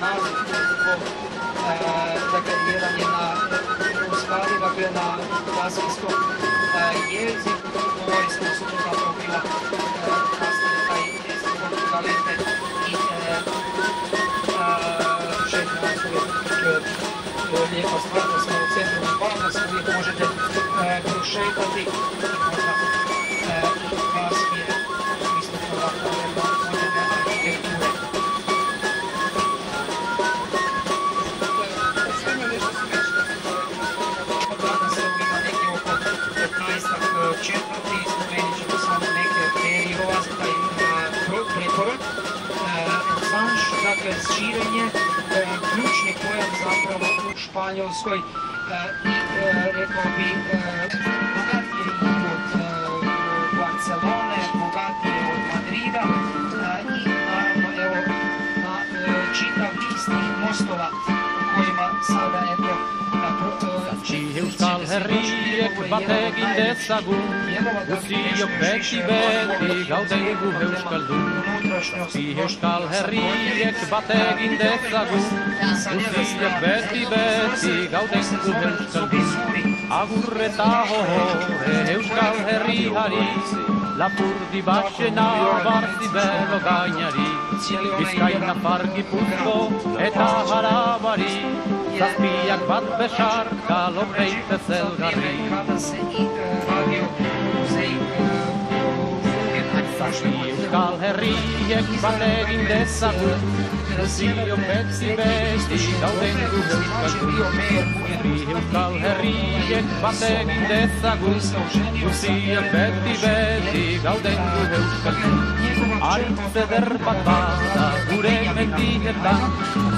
naziv dakle, jedan je u stvari dakle, na laskijskom jeziku, govori se da su to zapravo bila kasnije taj jezik Portugalete i to je lijepa stvar da smo u centru Bilbao, da se uvijek možete prošetati i možda kasnije isto toga moderne arhitekture. Danas evo ima neki oko 15 četvrti, spomenut ćemo samo neke periova za taj preporod. Sanš, dakle širenje, ključni pojam zapravo u Španjolskoj i rekao bi bogatije i od Barcelone, bogatije od Madrida i naravno evo na čitav niz tih mostova u kojima sada eto Euskal herriek batek indezagu, guztiok beti gauden gu euskaldun. Euskal herriek batek indezagu, guztiok beti gauden gu euskaldun. Agur eta hore euskal herriari, lapurdi batxena barzi belo gainari. Bizkaina parki puzko eta harabari, zazpiak bat besarka lopeite zelgarri. Zazpi euskal herriek bat egin dezagun, guztiok beti gauden gu euskaldun. Zazpi euskal herriek bat egin dezagun, guztiok beti gauden gu euskaldun. Haritz eder bat bada gure mendietan,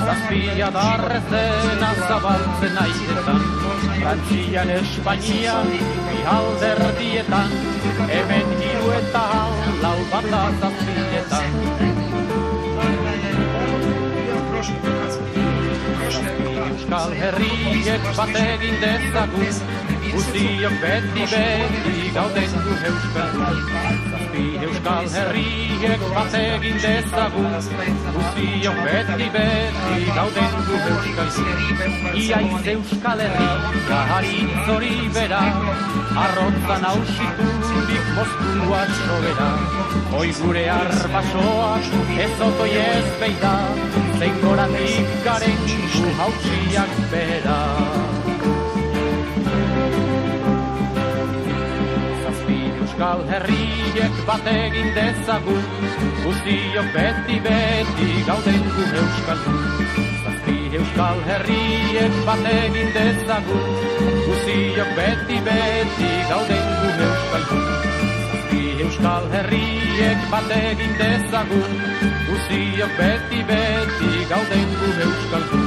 zazpia darrez dena zabaltzen naitetan. Frantzian, Espainian, bi alderdietan, hemen hiru eta lau bata zazpietan. Euskal herriek bat egin dezagun, guztiok beti gauden gu euskaldun. Zazpi euskal herriek bat egin dezagun, guztiok beti gauden gu euskaldun. Iaiz euskal herria haritz hori bera, arrotzan hausiturik moztua sobera. Hoi gure arbasoak ez otoi ez beida, zein goratik garen gu hautsiak bera. Zazpi euskal herriek bat egin dezagun, guztiok beti gauden gu euskaldun. Zazpi euskal herriek bat egin dezagun, guztiok beti gauden gu euskaldun. Zazpi euskal herriek bat egin dezagun, guztiok beti gauden gu euskaldun.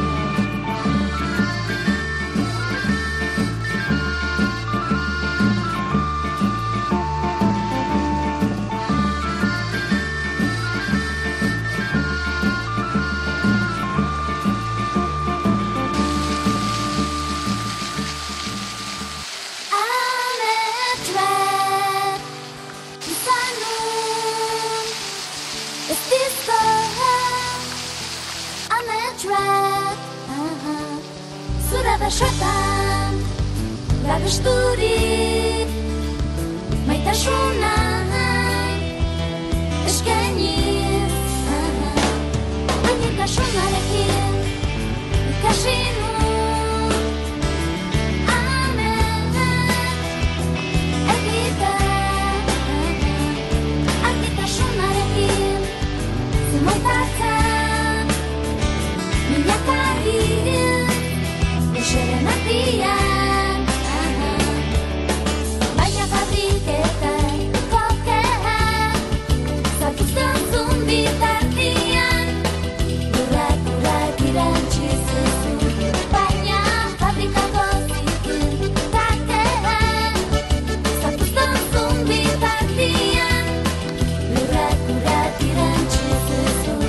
Zurabasatan, gabesturik, maitasuna eskainiz. Maitasuna ikasi nun, egiten. Maitasuna zimoitatzen, milakarrik. Serenatian, baina fabriketan kokean, zartuzten bitartian, lurrak irantzi zuzun, baina fabrikako zituen takean, zartuzten bitartian, lurrak irantzi zuzun.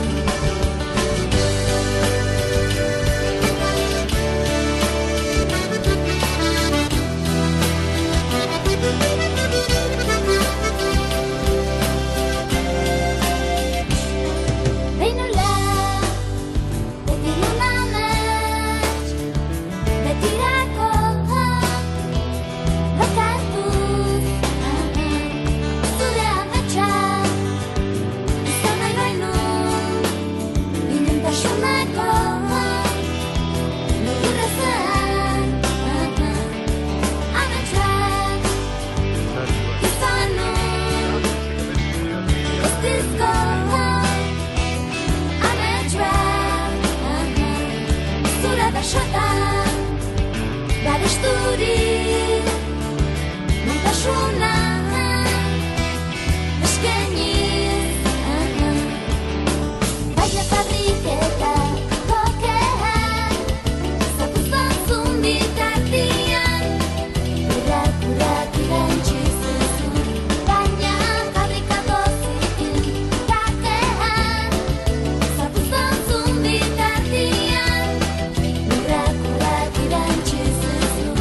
kaxotan babesturik maitasuna eskainiz baina fabriketa kokean zapuzantzun bitartian urrak irantzi zuzun baina fabrikako zikin kakean zapuzantzun bitartian urrak irantzi zuzun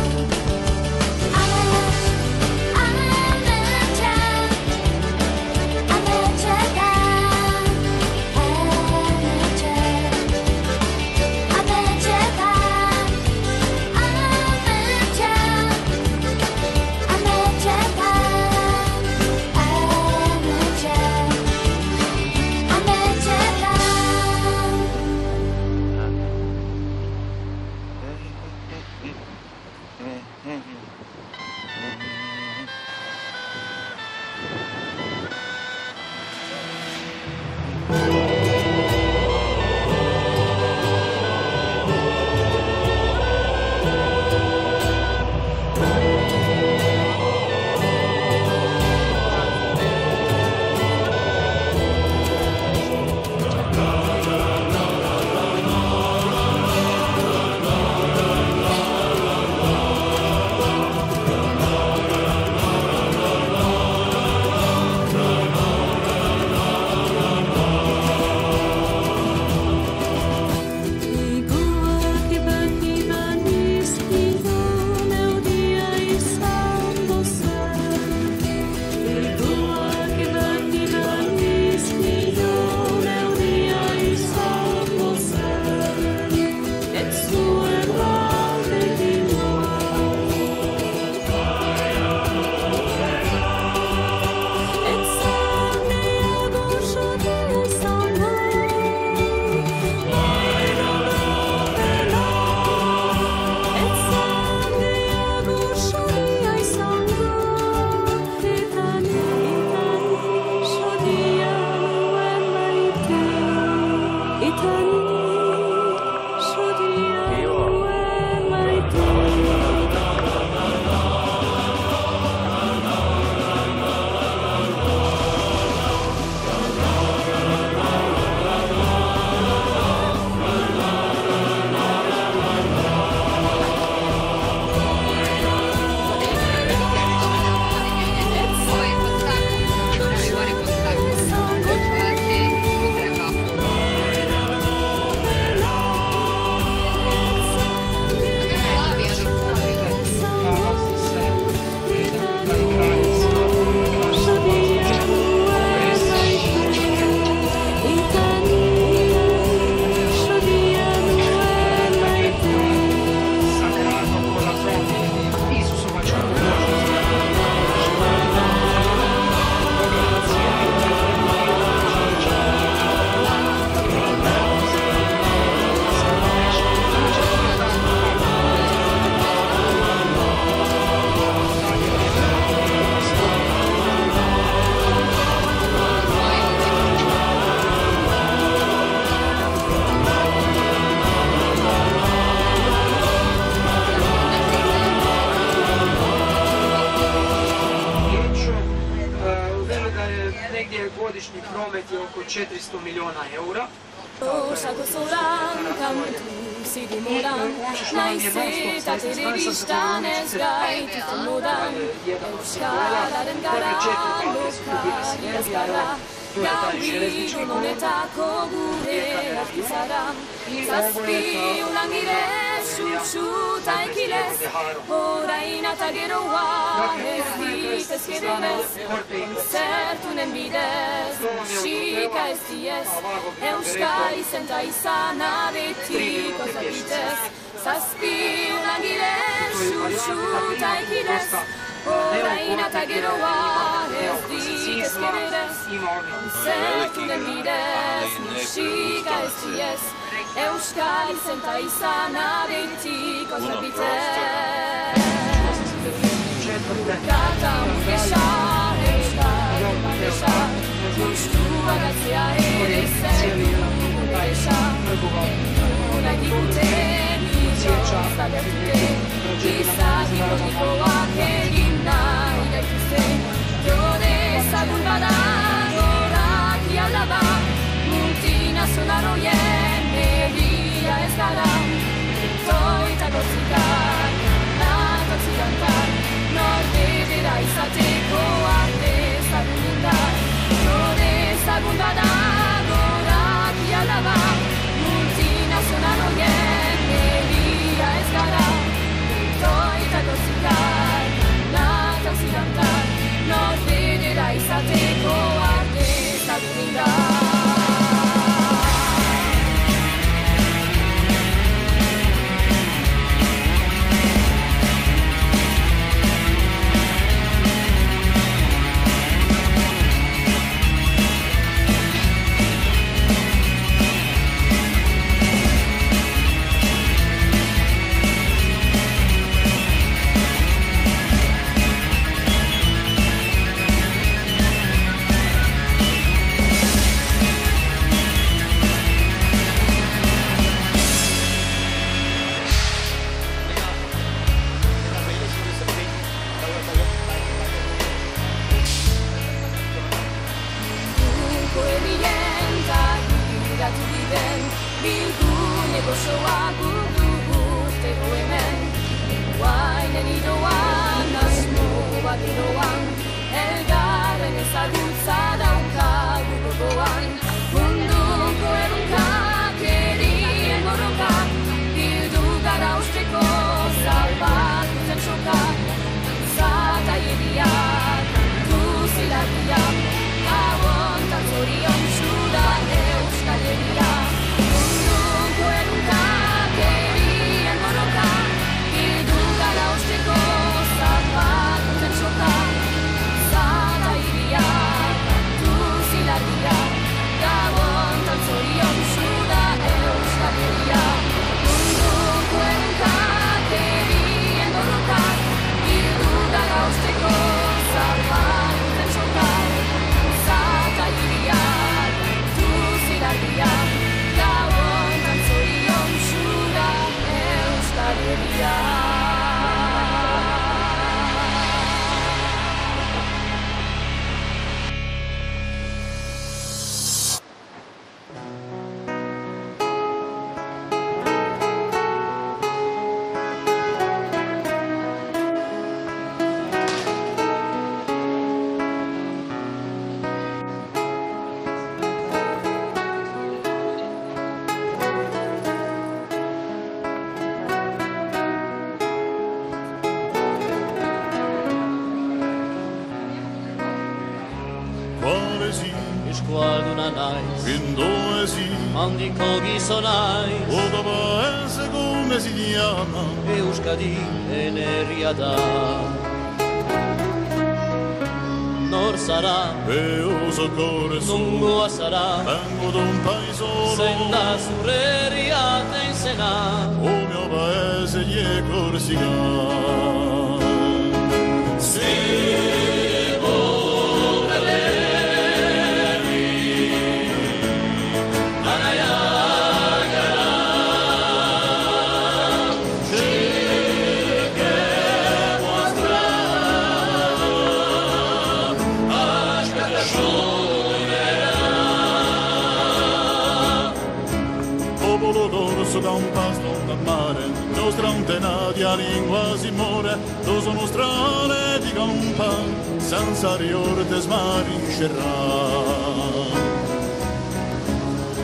Godišnji promet je oko 400 miliona eura. Ošako solanka tu sidi modan, najseta televista ne zgajti tu modan, euskara den gara, lokali razgara, gaudigo nonetako gure artizara, zazpi ulangire, xuxuta ekilez, orain eta geroa, ez ditez gerenez, konzertunen bidez, musika ez diez, euskal izenta izana betiko zapitez, zazpi ulangire, xuxuta ekilez, orain eta geroa, ez ditez gerenez, konzertunen bidez, musika ez diez, euskal izenta izana betiko zapitez. Gata mugesa, euskal mugesa, gustua gatzea ere zer dugu gesa, nahi diguten osoa gugu urtero hemen Guainen idoan, asmoa giroan Elgarren ezagutza daukagu gogoan Munduko erunkak erien borrokak Bildu gara usteko zapatutzen sokak Zata iriak, duzilarriak Gauontan zorion txuda Euskal Herria Munduko erunkak erien borrokak Bildu gara usteko zapatutzen sokak Zata iriak, duzilarriak Gauontan zorion txuda Euskal Herria Munduko erunkak erien borrokak Bildu gara usteko zapatutzen sokak Zata iriak, duzilarriak Gauontan zorion txuda Euskal Herria Eskualduna naiz, Gindoezi, handiko gizona naiz Ogaba ezeko mezidiana Euskadi enerria da Nor zara, Eusoko nungoa zara Tango d'un paesolo Zenda zure herriaten zena Omio paese die Corsica Popolo d'orso da un pasto da mare Nostra antenaria lingua si muore Doso nostrale di campa Senza riorte smarincerà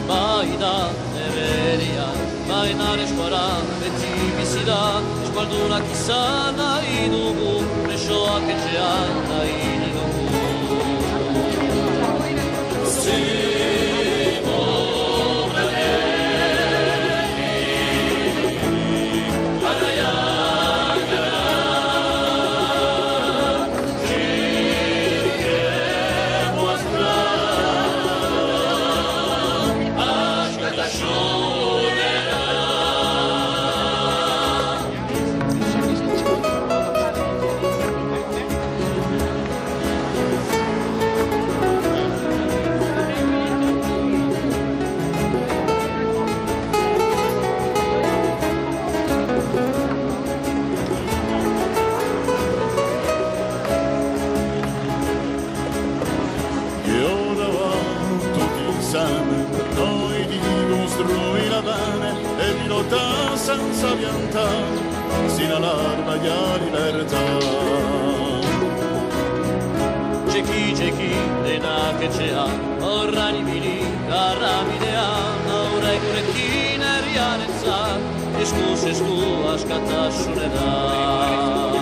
Baina neberia, baina eskora Beti bizi da, eskualdunak izan nahi dugu Presoak etxean nahi dugu Noi di costruire la bene e di lottare senza piantare sino all'arma di libertà. C'è chi, dena che c'è ha, ora ni vini, carramidea, ora e curecchine rianezza, escu, ascatta suneda.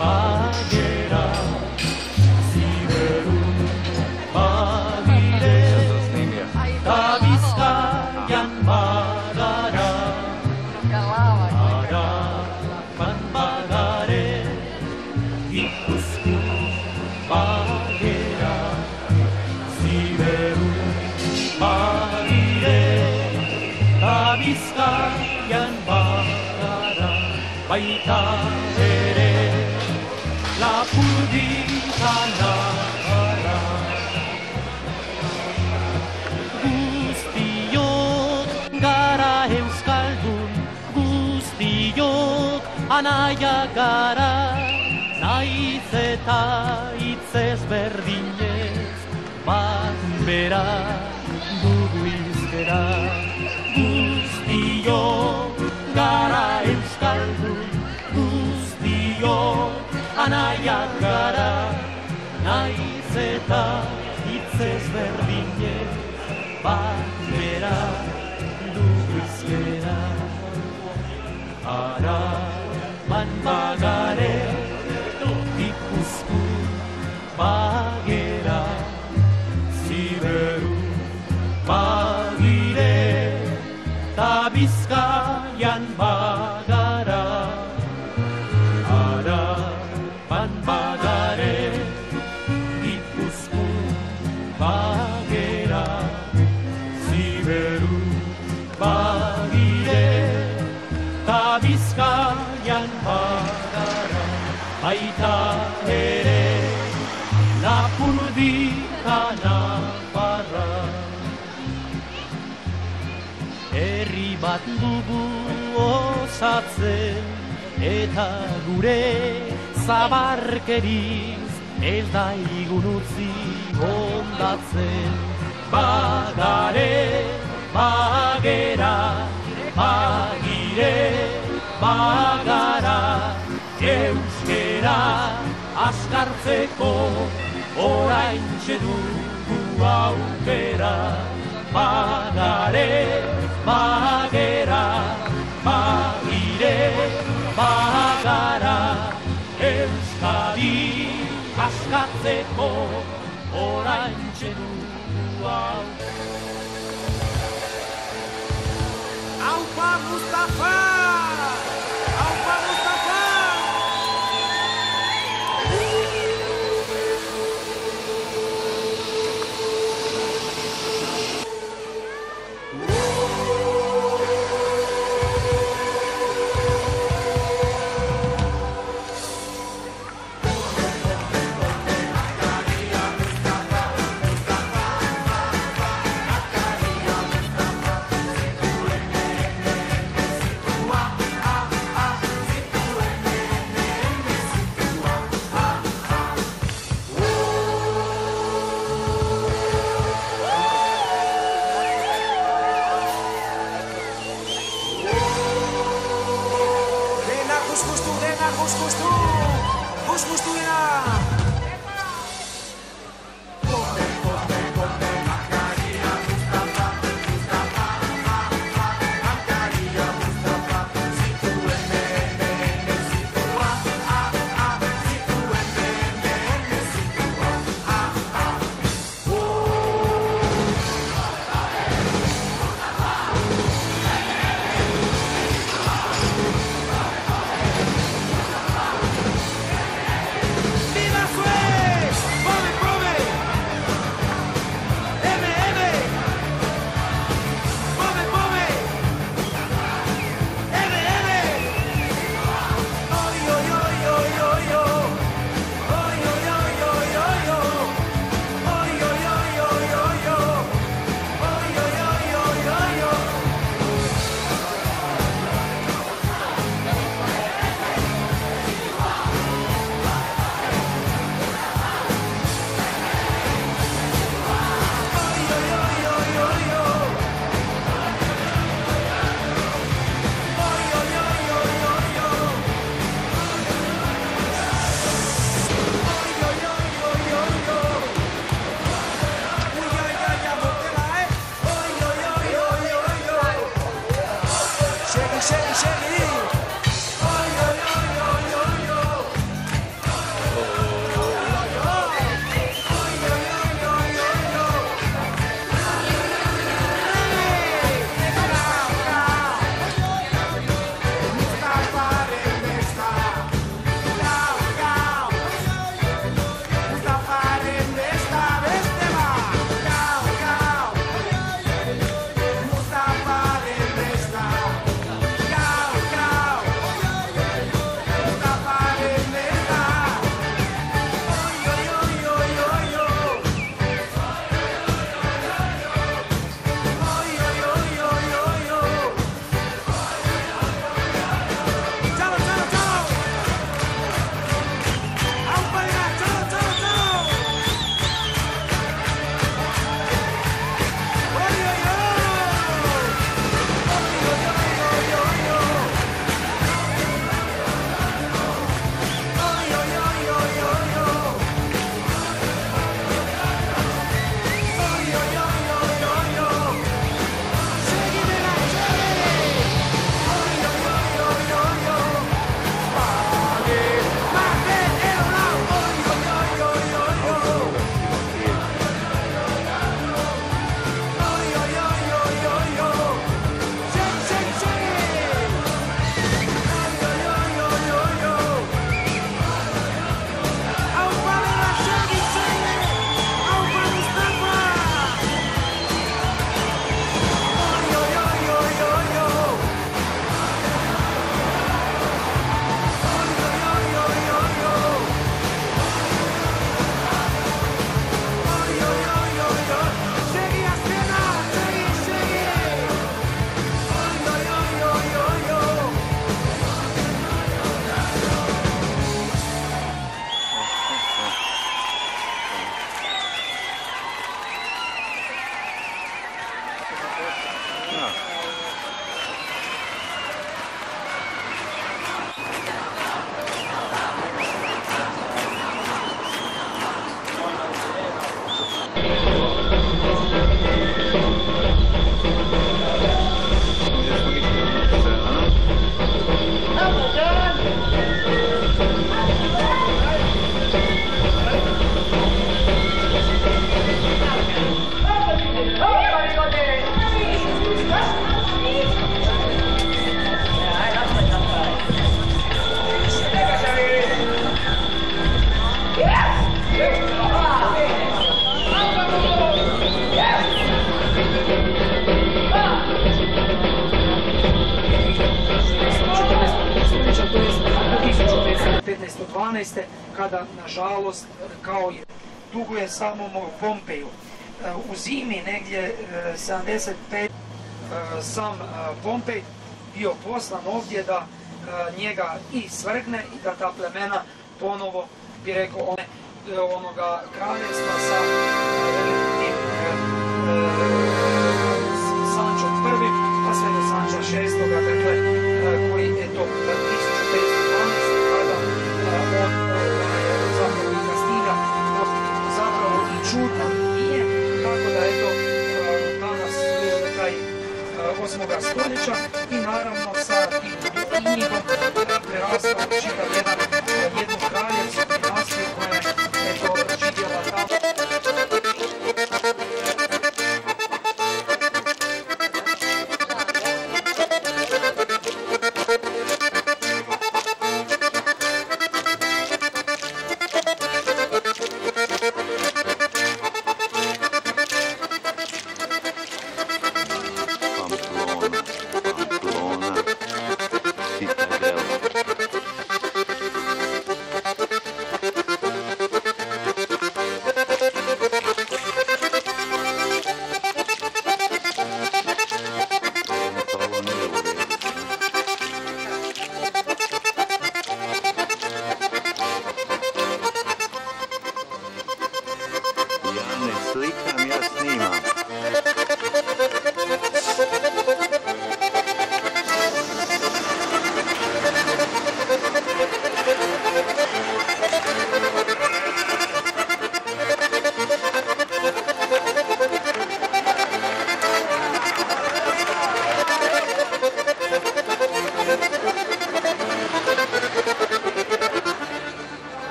bagera, Ziberun bagire, ta Bizkaian bagara, Araban bagare, Gipuzkoan bagera, Ziberun bagire, ta Bizkaian bagara, baita ere Lapurditan gara. Guztiok gara euskaldun, guztiok anaia gara, naiz eta hitz ezberdinez, bat bera dugu izkera. Guztiok gara euskaldun, guztiok anaiak gara, naiz eta hitz ezberdinez, bat bera dugu izkera. Araban bagare, Gipuzkoan bagera, Ziberun bagire, ta Bizkaian bagara. Araban bagare, Gipuzkoan bagera, Ziberun bagire, ta Bizkaian bagara, baita ere Lapurditan nafarra. Herri bat dugu osatzen, eta gure zabarkeriz ez da igun utzi hondatzen. Bagare, bagera, bagire, bagara, euskera askartzeko oraintxe dugu aukera. Bagare, bagera, bagire, bagara, Euskadi askatzeko oraintxe dugu aukera. Aupa Mustafa! Aupa Mustafa! 1912. kada, nažalost, kao je duguje samom Pompeju. U zimi, negdje 75. sam Pompej bio poslan ovdje da njega i svrgne i da ta plemena ponovo, bi rekao, onoga kraljevstva sa velikim Sančom I, pa sve do Sanča VI, dakle, koji je to 1512. kada on zapravo i Kastilja zapravo i čudno nije, tako da je to danas taj 8. stoljeća i naravno sa tim knjigom prerastao čitav jednu kraljevsku dinastiju koja je to živjela tamo.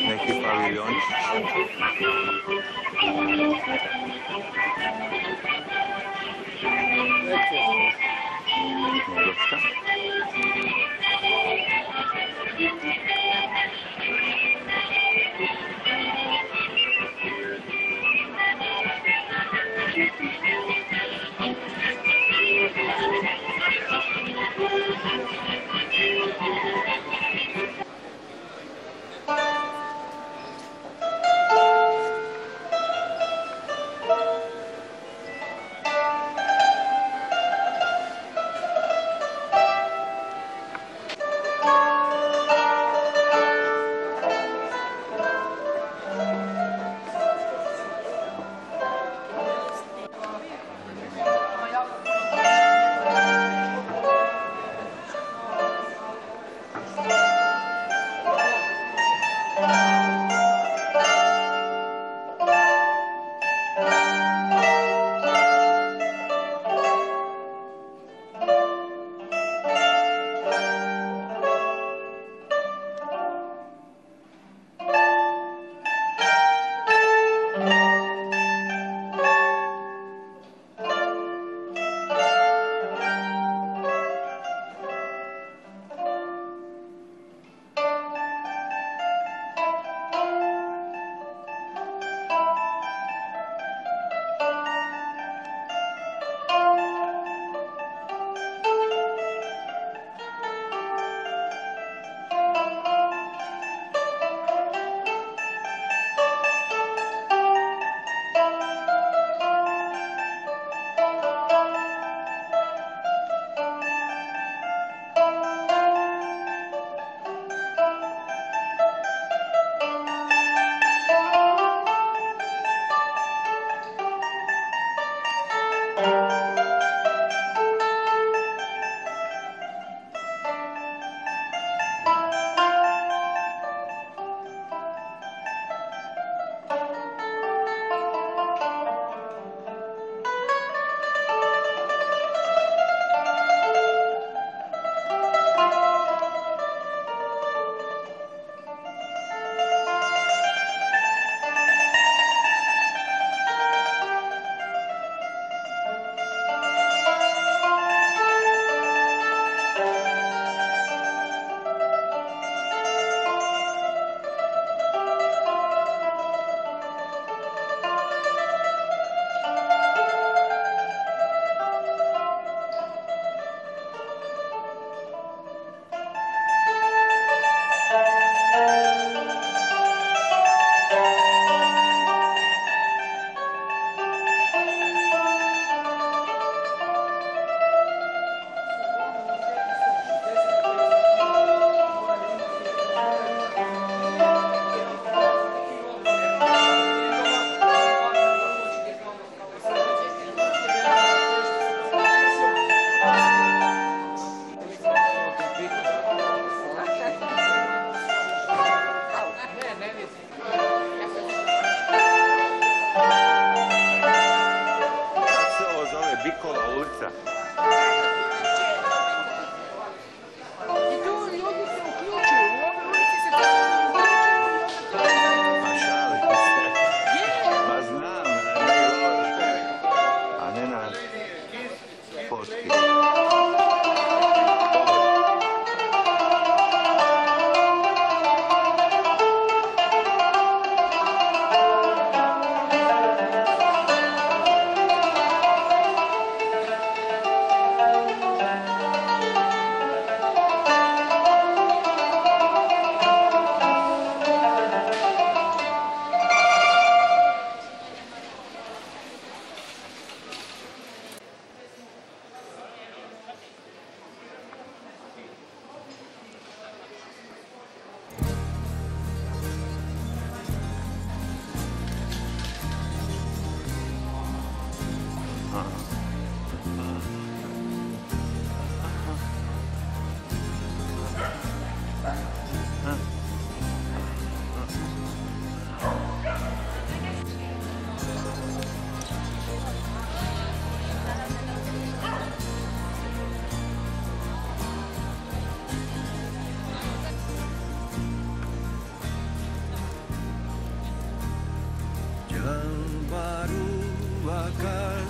Neki paviljončić. Dosta.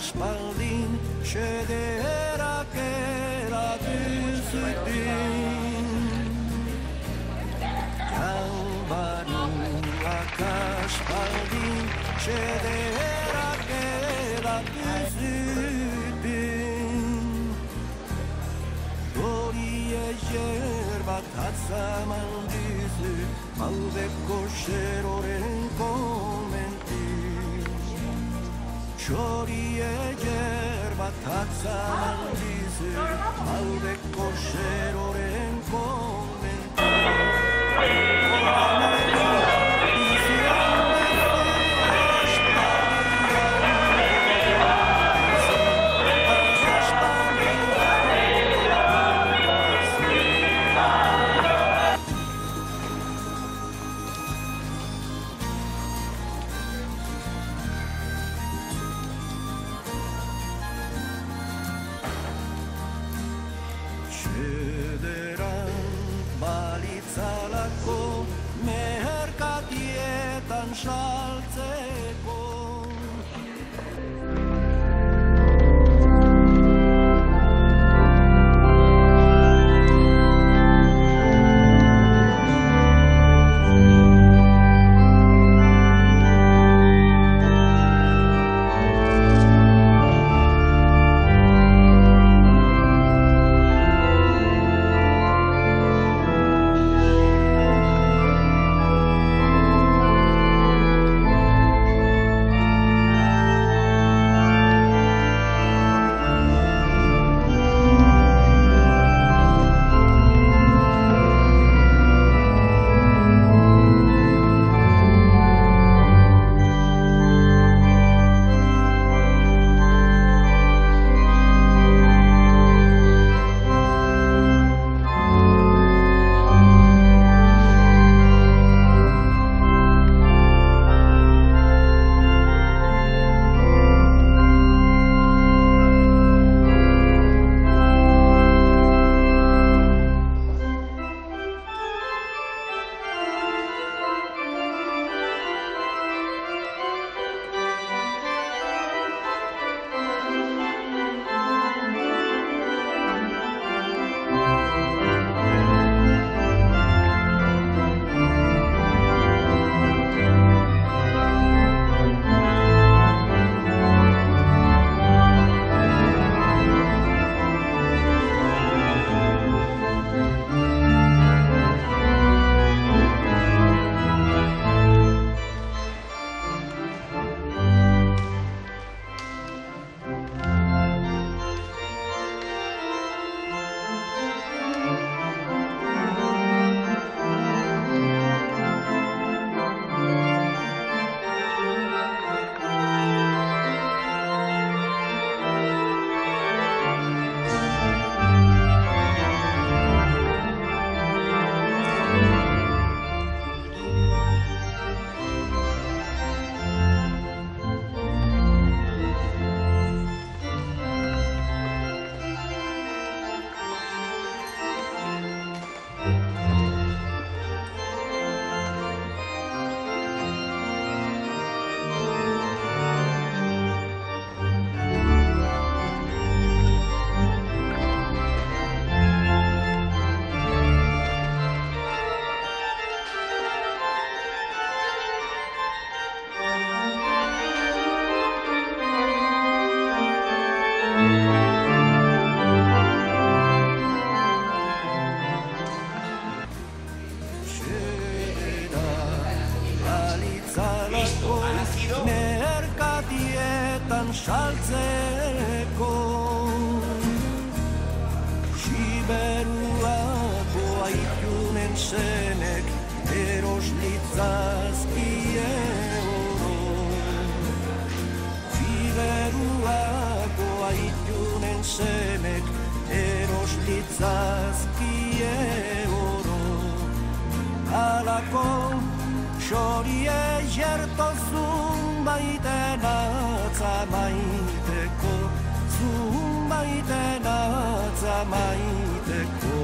aspaldin xederak eratu zuten. Jalbaruak aspaldin xederak eratu zuten. Dorie yerbat atzaman dizu Maudeko xeroren komenti. Xorie yerbat atzaman dizu Maudeko xeroren komenti. Xederan balitzalako merkatietan saltzeko. Saltzeko Siberuako aitunen senek eros litzazkie oro. Siberuako aitunen senek eros litzazkie oro. Halako xorie jertozun baiten atza maiteko, zun baiten atza maiteko.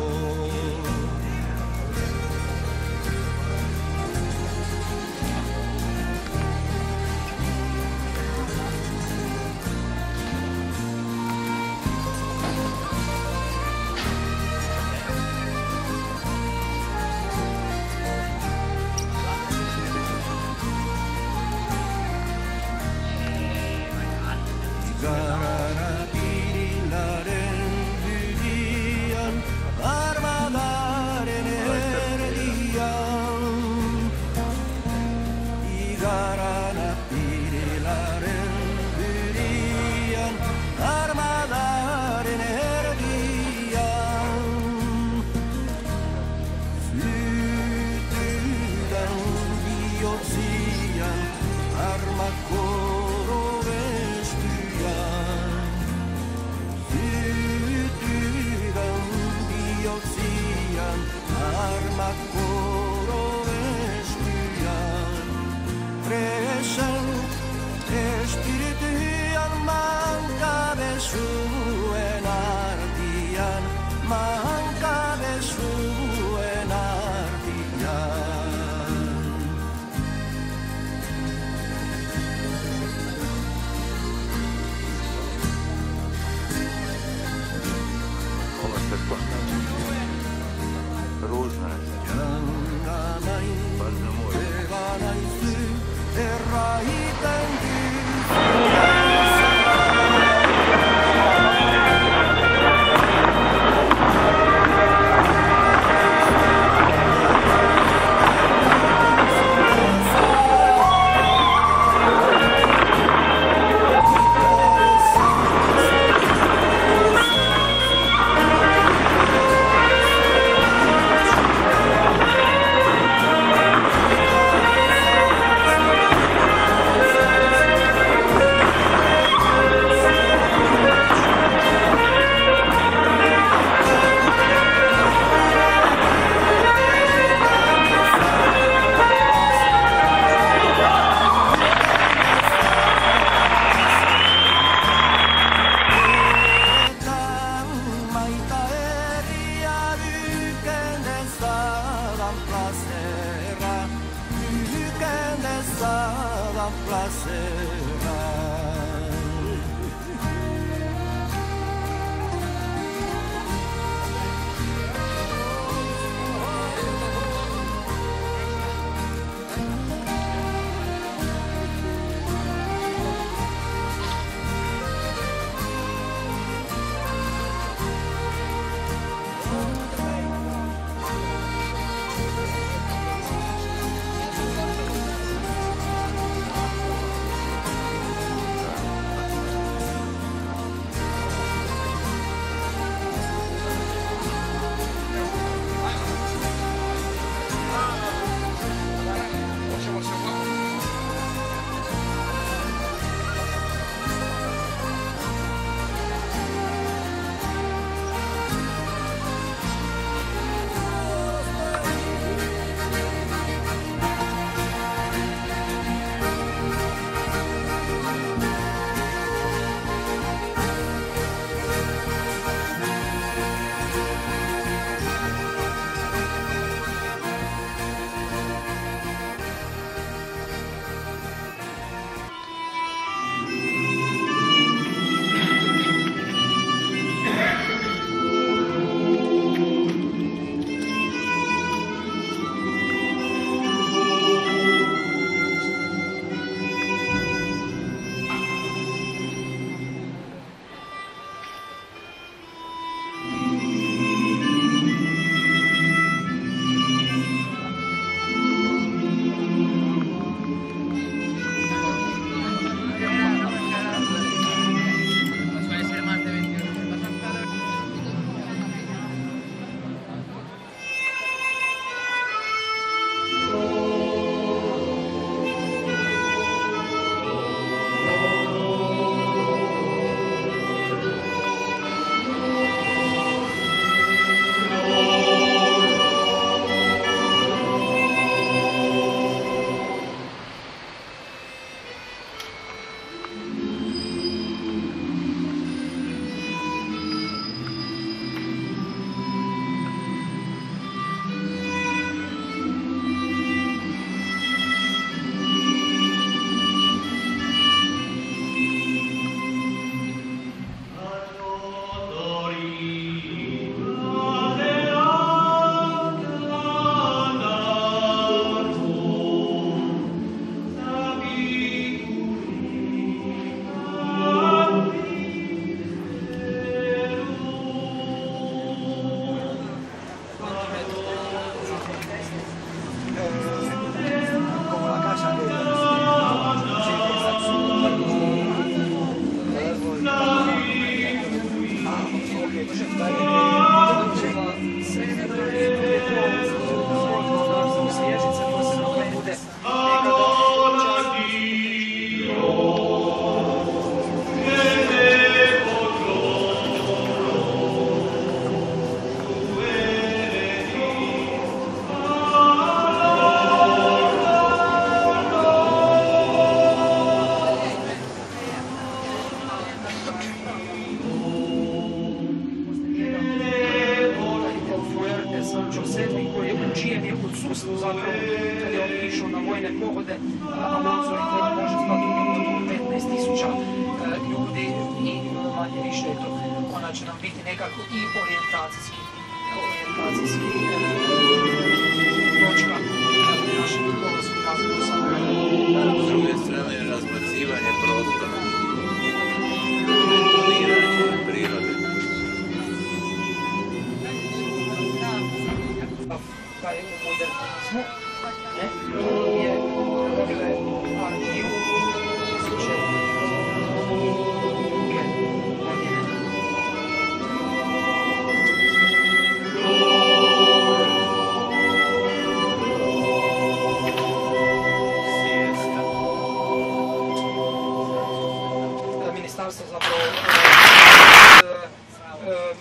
sada placera.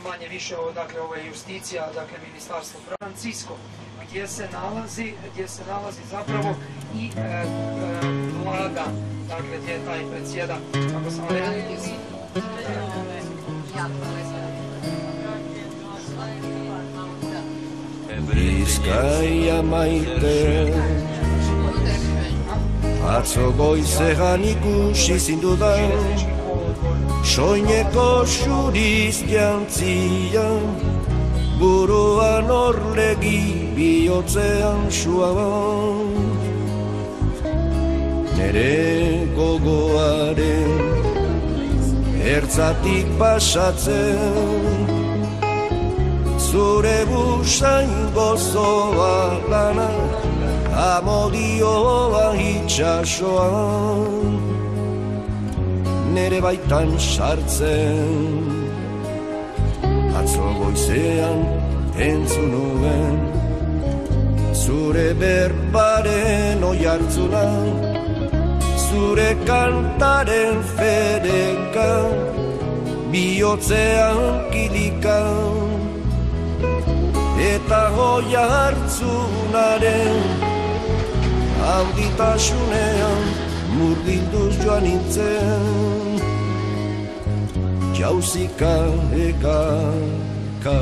Manje više dakle, ovo je justicija, dakle ministarstvo Francisco, gdje se nalazi zapravo i vlada, dakle gdje taj predsjeda, kako sam rekao, Vizkaia maite Atzo goizean ikusi zindudan soineko xuriz jantzia, buruan orlegi bihotzean suaban. Nere gogoaren ertzatik pasatzen, zure busain gozoa lana, amodioa itxasoan. Nere baitan sartzen, atzo goizean entzun nuen, zure berbaren oihartzuna, zure kantaren fedeka, bihotzean kilika, eta oihartzunaren auditasunean murgilduz joan nintzen, jauzika ekaka.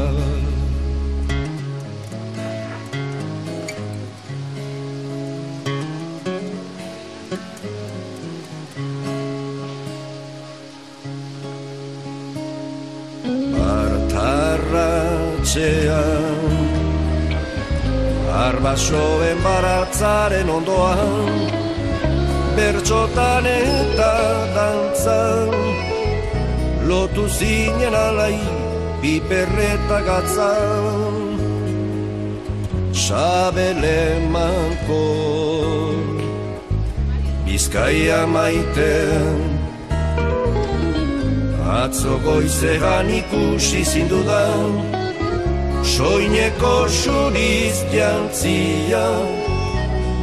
Bartarratxean, arbasoen baratzaren ondoan, bertxotan eta dantzan, lotu zinen alai piperreta gatzan. Sabele manko, Bizkaia maiten, atzo goizean ikusi zindudan, soineko xuriz jantzia,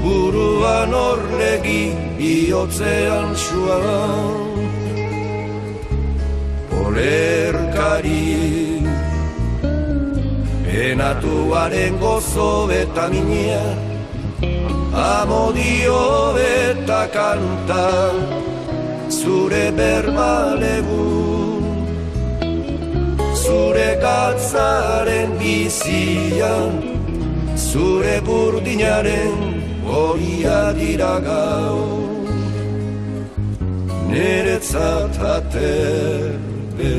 buruan orlegi bihotzean suan. Olerkari penatuaren gozo eta minia, amodio eta kanta, zure berbalegun, zure gatzaren bizian, zure burdinaren horia dira gaur, niretzat aterbe.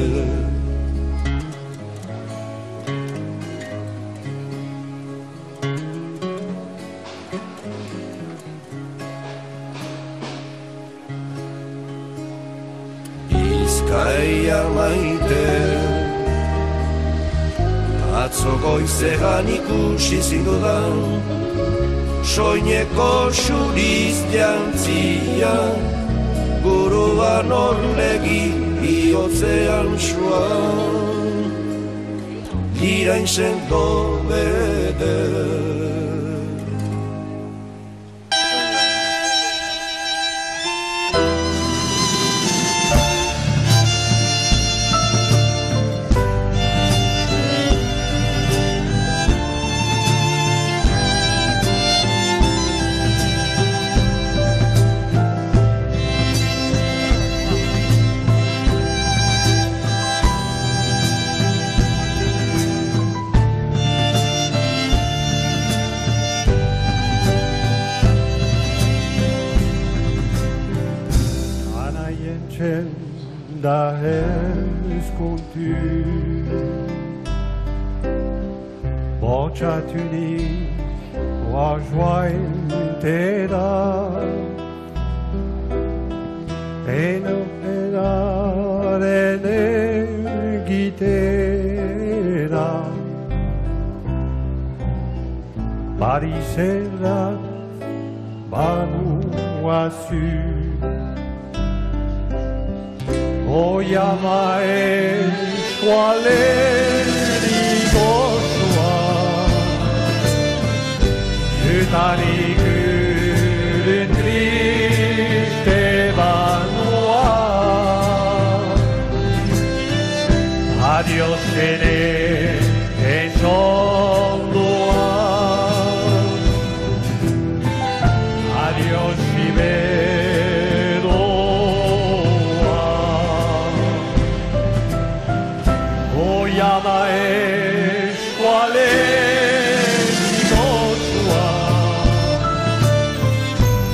Bizkaia maite, atzo goizean ikusi zindudan, soineko xuriz jantzia, buruan orlegi bihotzean suan, irain sendo bede. Da escontu, vocea unici o joie intera, eno rene gitera, parisera banu asu. Oyama eskualeri gozoa, jutari gurun triste banua. Adios ene enzondua, adios Oyama eskualeri gozoa,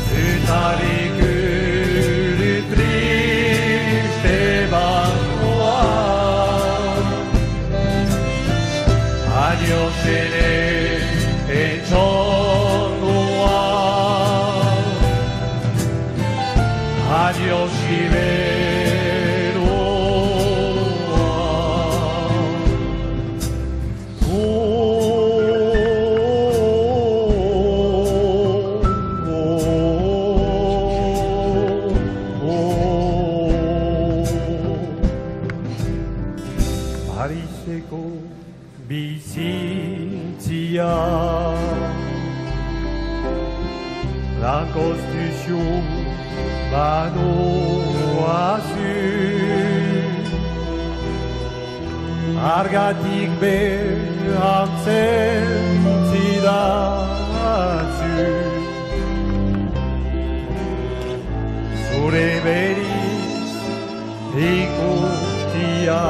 jutari la Constitution va nous assurer. Argatik behantzen zidatzu, zure beriz ikustia.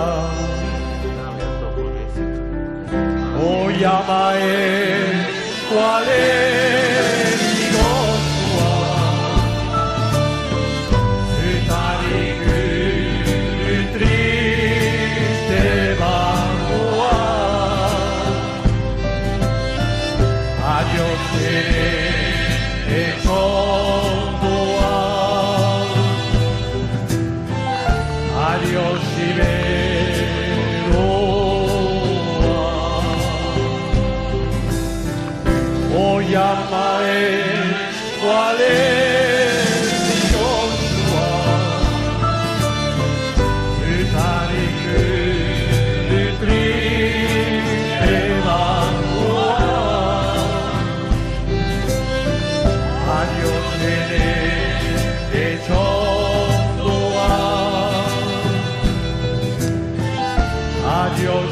Hoy ama cuál es mi gozoa, zetarik triste bagoa. Adiós echondoa, adiós llama cuál es mi Joshua, Titanic triste bagoa. Adiós nene echondoa, adiós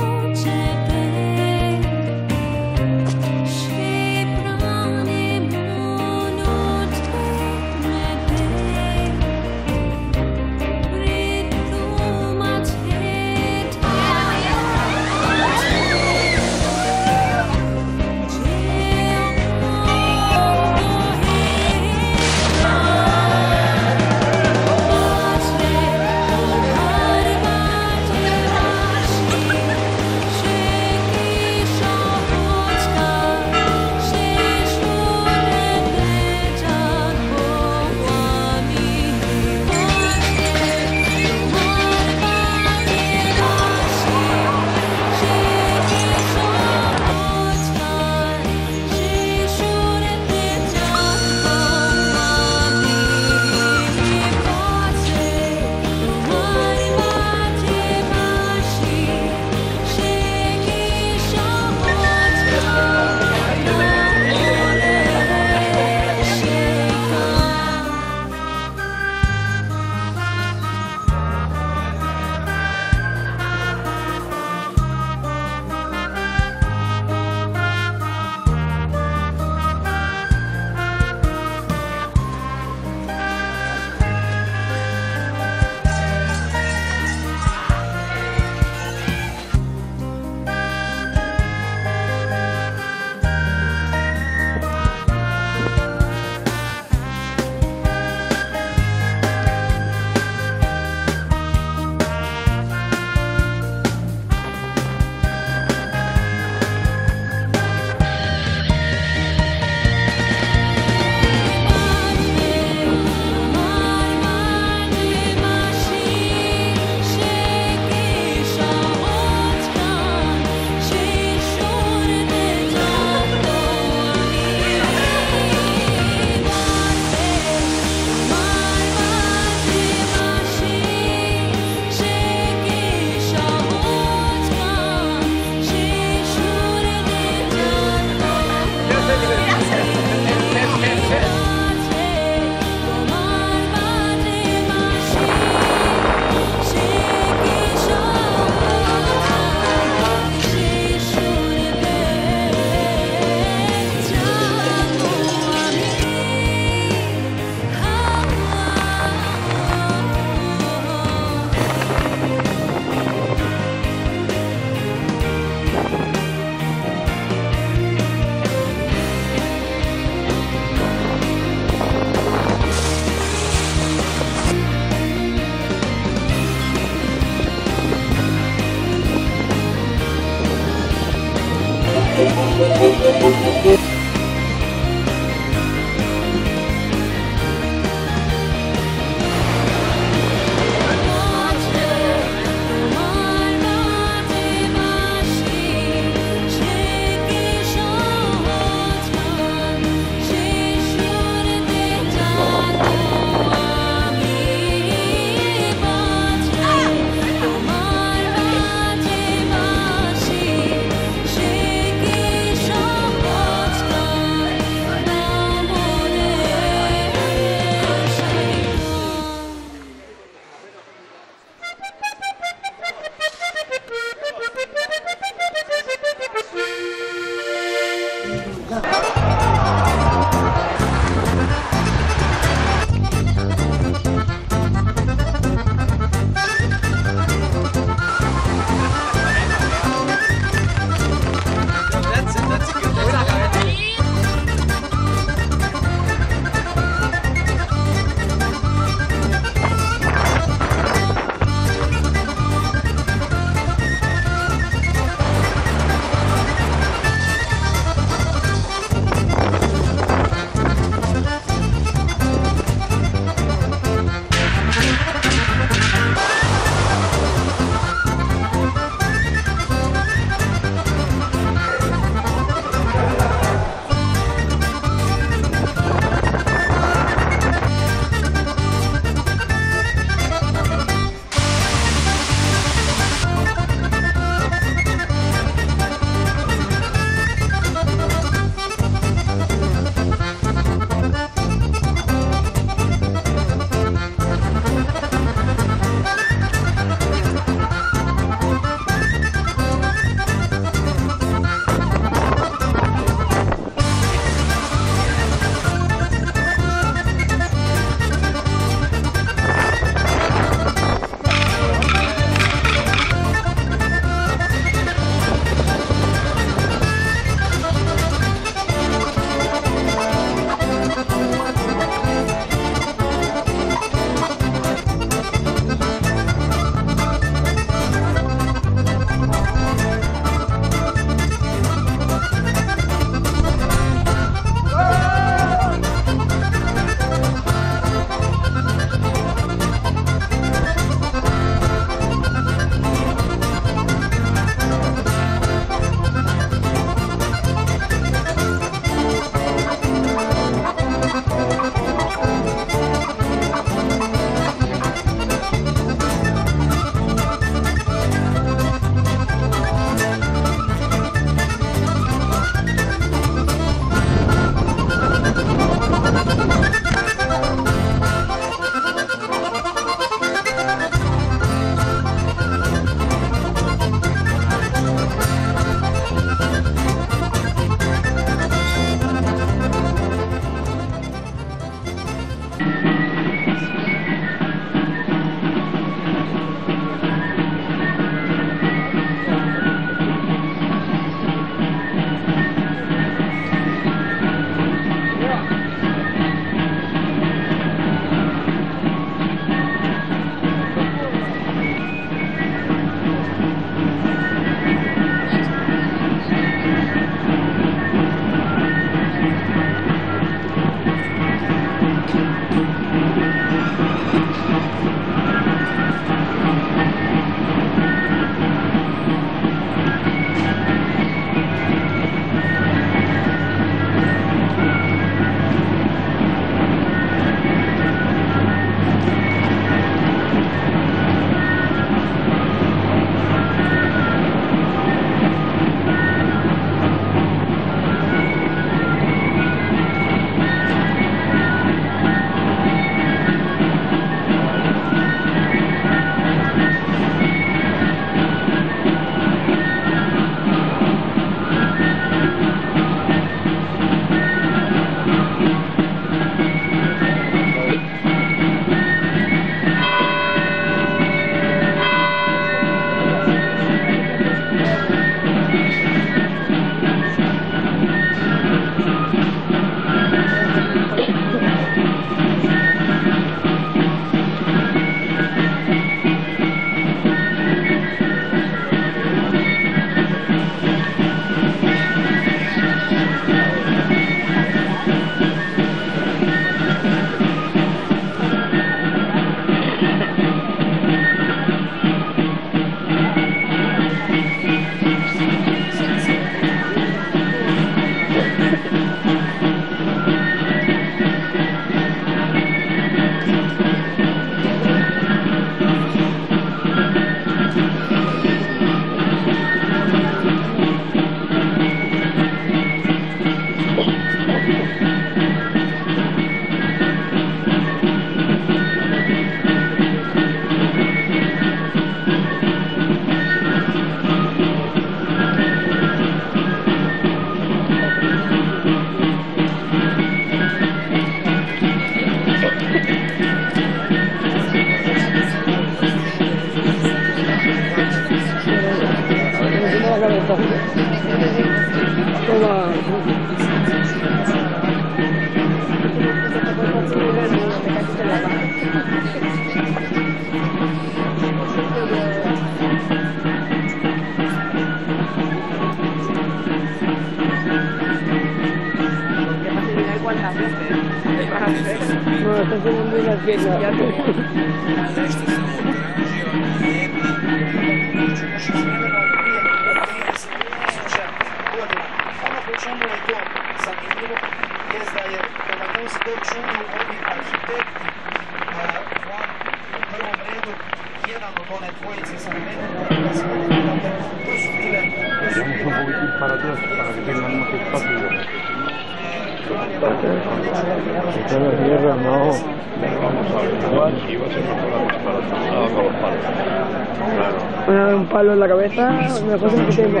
Un palo en la cabeza, una cosa que tengo.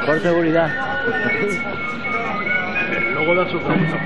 Por seguridad. Luego da su cabeza.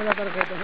la tarjeta.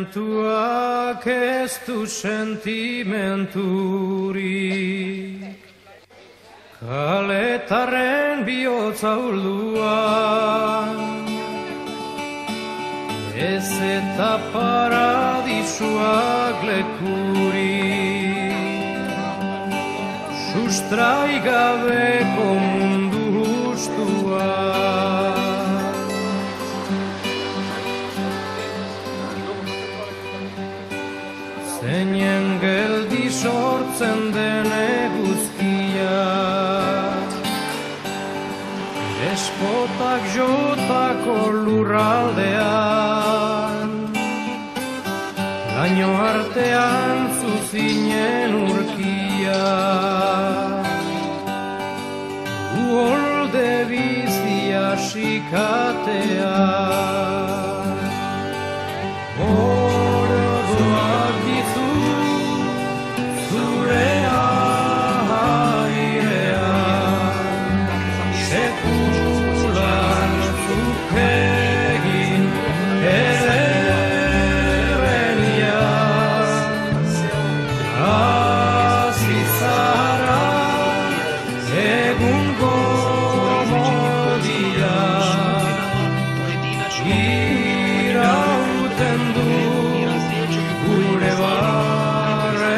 Zimentuak ez du sentimenturik, kaletarren bihotza ulduan, ez eta paradisuak lekurik, sustrai gabeko mundu hustuan. Zeinen geldi sortzen den eguzkia, despotak jotako lurraldean, laino artean zuzinen urkia, uholde bizia sikatean. Orodoak dizu zure airean, sekulan zuk egin ederrenian, hasi zara egun gomodian, irauten du gure barrenia.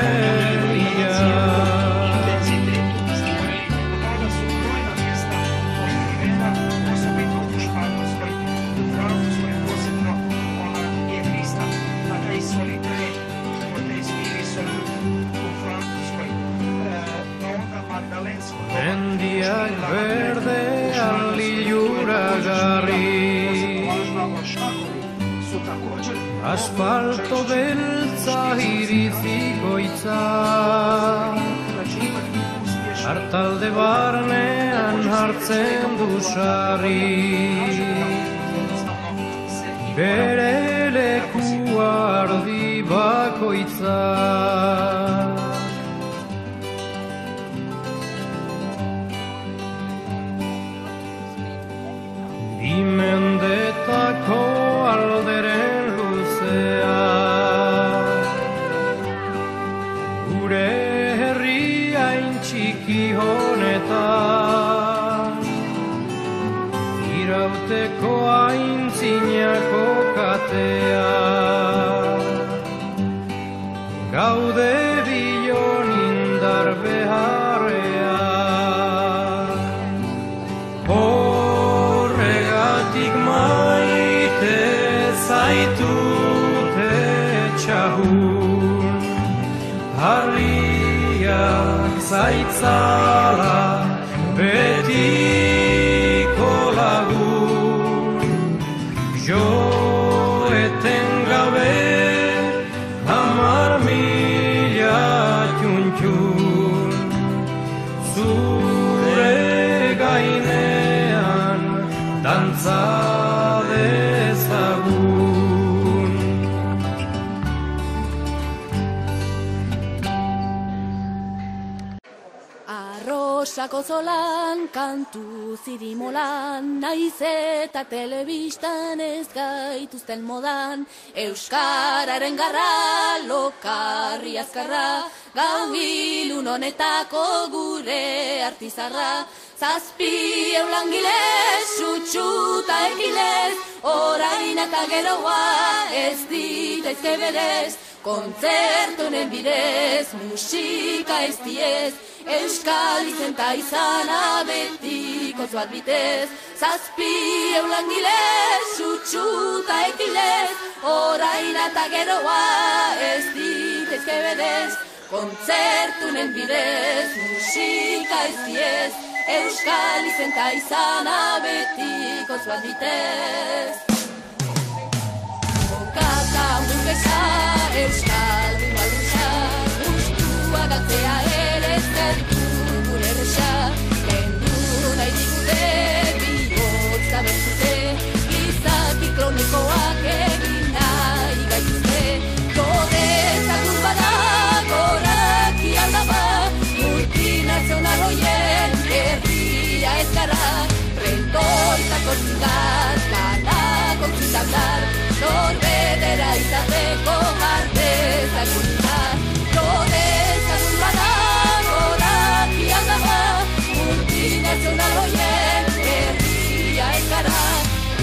Mendiak berdean liluragarri, asfalto beltza irizikoitza, hartalde barnean hartzen du sarri, bere lekua ardi bakoitza. Imendetako alderen luzea, gure herriain txiki honetan, irauteko aintzinako katea, gaude bion indar beharrea. Horregatik maite zaitute txahun, harriak zaitzala betiko lagun, jo etengabe 10.000 txuntxun, zure gainean dantza dezagun. Arroz Osako zolan, kantu zirimolan, naiz eta telebistan ez gaituzten modan. Euskararen garra, lokarri azkarra, gau ilun honetako gure artizarra. Zazpi eulangilez, sutxuta ekilez, orain eta geroa ez ditaizke berez. Kontzertunen bidez, musika ez diez, euskal izenta izana betiko bat bitez. Zazpi eulangilez, sutxuta ekilez, orain eta geroa ez ditaizke berez. Kontzertunen bidez, musika ez diez, euskal izenta izana betiko bat bitez. Bokata burgesa, euskal bimbalduza, gustua galtzea ere zertu gure erresa. Kendu nahi digute, bihotz da bertzute, gizaki kronikoak egin nahi gaituzte. Kodezak urbada, goraki aldaba, multinazional hoien herria ez gara. Rentoitako zigar, kanako zitablar, norbetera izateko artezak unitar. Kodezak urbada, goraki aldaba, multinazional hoien herria ez gara.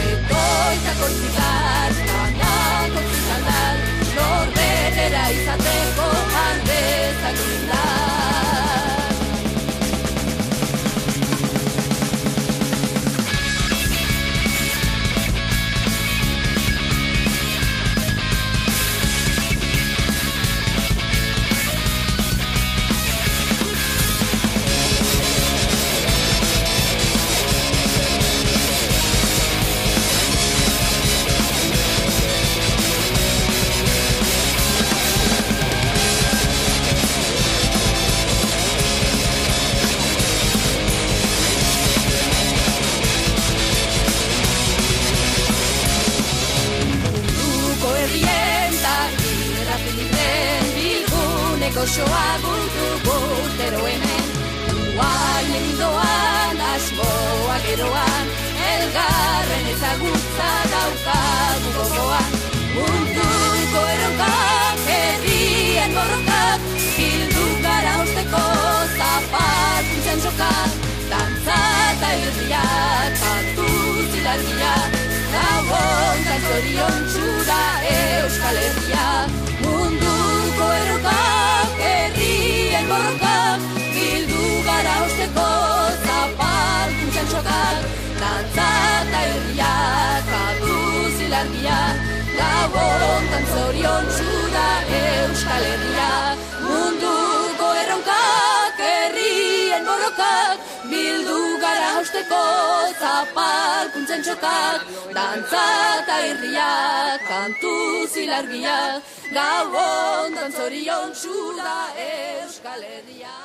Rentoitako zigar, kanako zitablar, norbetera izateko artezak unitar. Gozoa gutuko urtero hemen, guain egindoan, asmoa geroan, elgarren ezagutza daukagu gogoan. Munduko erronkak, herrien borrokak, bildu gara osteko zapatuntzen jokak. Dantza eta irriak, kantu zilargiak, gabontan zorion txura Euskal Herria. Munduko erronkak, herrien borrokak, bildu gara osteko zapalkuntzen txokak. Dantza eta irriak, kantu zilargiak, gabontan zorion txura Euskal Herria. Munduko erronkak, herrien borrokak, bildu gara osteko zapalkuntzen txokak. Dantza eta irriak, kantu zilargiak, gabontan zorion txura Euskal Herria.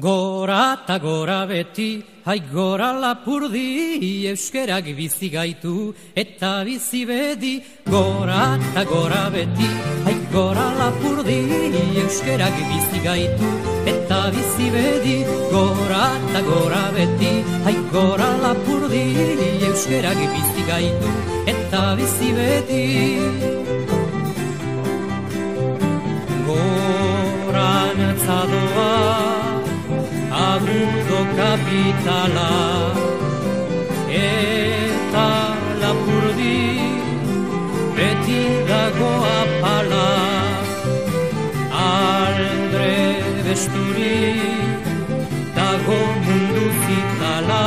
Gora eta gora beti, hai gora lapurdi, euskerak bizi gaitu eta bizi bedi. Gora eta gora beti, hai gora lapurdi, euskerak bizi gaitu eta bizi bedi. Gora eta gora beti, hai gora lapurdi, euskerak bizi gaitu eta bizi bedi. Goran atzadoa agudo kapitala eta lapurdi beti dago apala. Aldre besturi dago mundu zitala,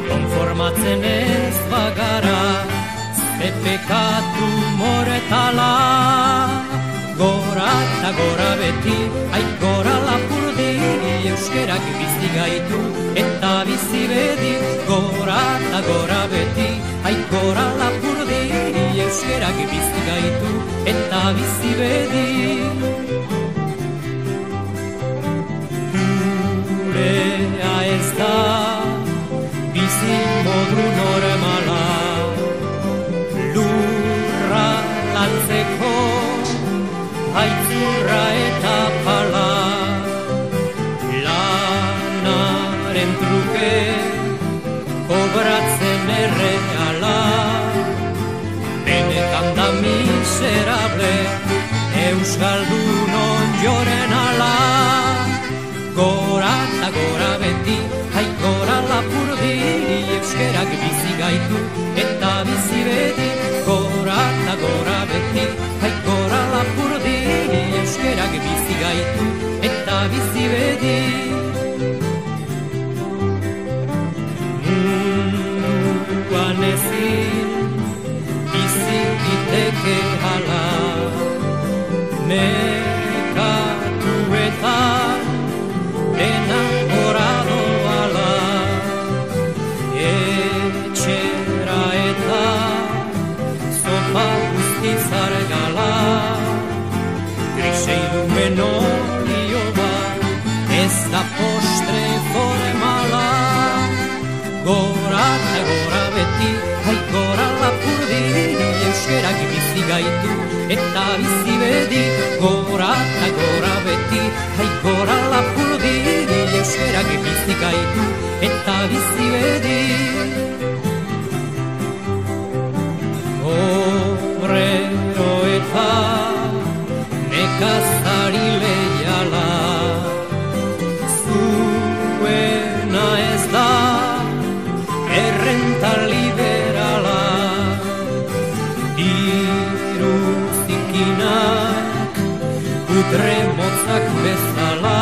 konformatzen ez bagara zepekatu moretala. Gora eta gora beti, hai gora lapurdi, euskerak bizi gaitu eta bizi bedi. Gora eta gora beti, hai gora lapurdi, euskerak bizi gaitu eta bizi bedi. Gurea ez da bizi modu normala, lurra lantzeko aitzurra eta pala. Lanaren truke kobratzen erreala, benetan da miserable euskaldun onjoren ala. Gora eta gora beti, hai gora lapurdi, euskerak bizi gaitu eta bizi bedi. Gora eta gora beti, hai gora lapurdi, euskerak bizi gaitu eta bizi bedi. Munduan ezin bizi diteke hala, mekatuetan enamorado ala. Etxera eta zopa guztizar gala, griseilumen olio bat, ez da postre formala. Gora eta gora beti, hai gora lapurdi, euskerak bizi gaitu eta bizi bedi. Gora eta gora beti, hai gora lapurdi, euskerak bizi gaitu eta bizi bedi. Obrero eta nekazari leiala, zuena ez da errenta liberala. Diru zikinak putre motzak bezala,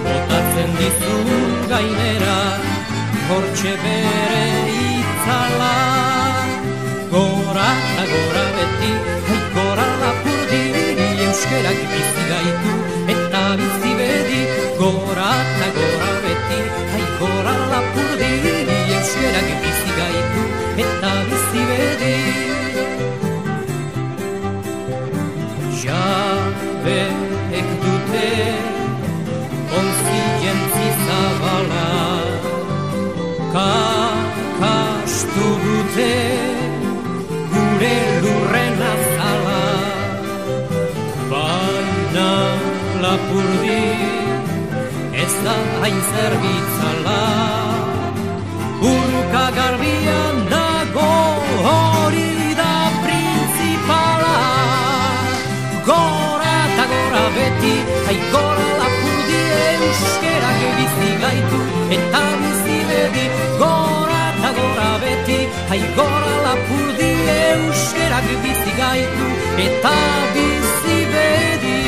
botatzen dizun gainera hortxe bere itzala. Gora eta gora beti, hai gora lapurdi, euskerak bizi gaitu eta bizi bedi. Gora eta gora beti, hai gora lapurdi, euskerak bizi gaitu eta bizi bedi. Jabeek dute kontzientzi zabala, kakastu dute gure lurren azala. Baina lapurdi ez da hain zerbitzala, burka garbian dago hori da principala. Gora eta gora beti, hai gora lapurdi, euskerak bizi gaitu eta bizi bedi. Gora eta gora beti, hai gora lapurdi, euskerak bizi gaitu eta bizi bedi.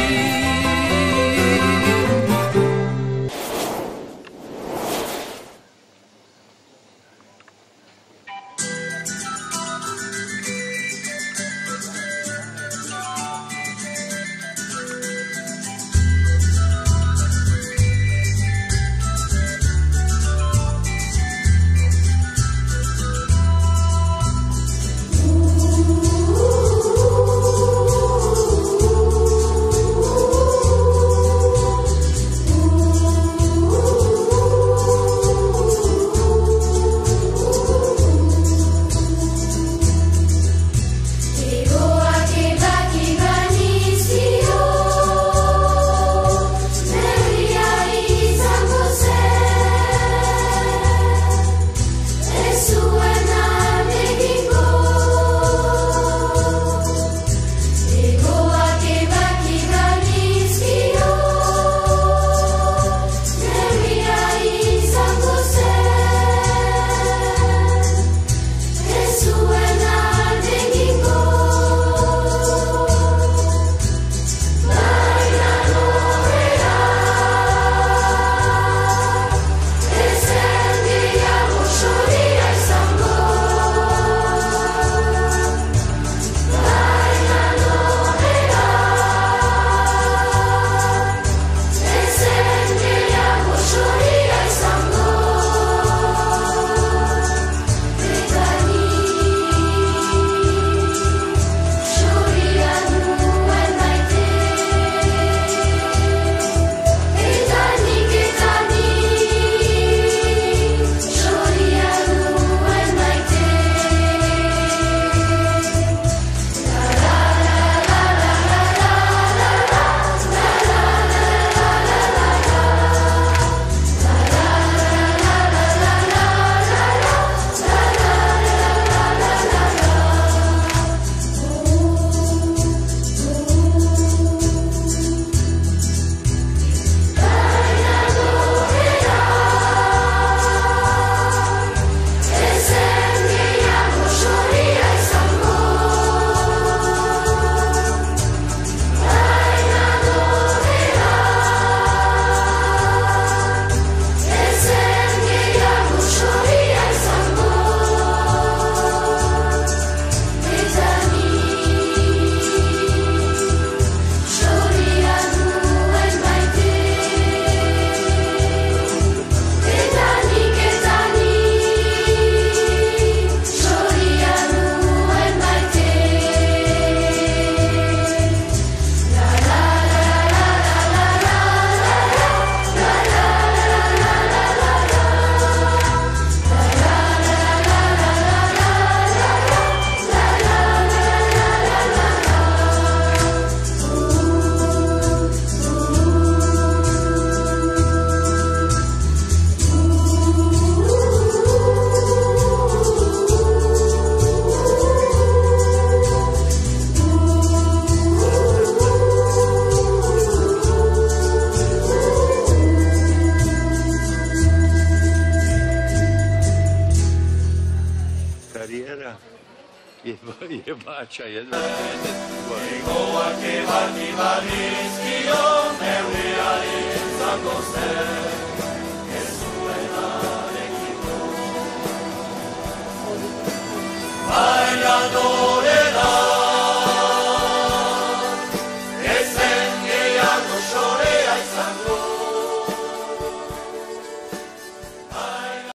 Jebača jedva. Egoak ebaldi badizkio, neurriari zango zer.